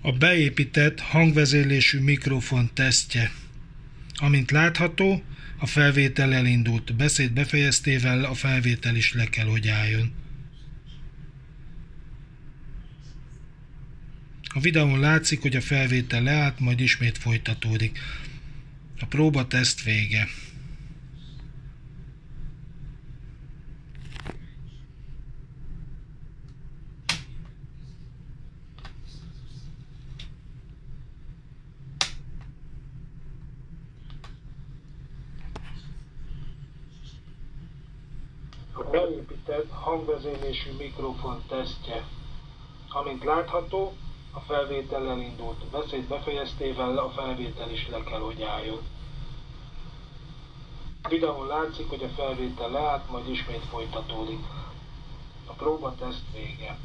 A beépített hangvezérlésű mikrofon tesztje. Amint látható, a felvétel elindult. Beszéd befejeztével a felvétel is le kell, hogy álljon. A videón látszik, hogy a felvétel leállt, majd ismét folytatódik. A próbateszt vége. A beépített hangvezérlésű mikrofon tesztje. Amint látható, a felvétel elindult. Beszéd befejeztével a felvétel is le kell, hogy álljon. A videón látszik, hogy a felvétel leállt, majd ismét folytatódik. A próbateszt vége.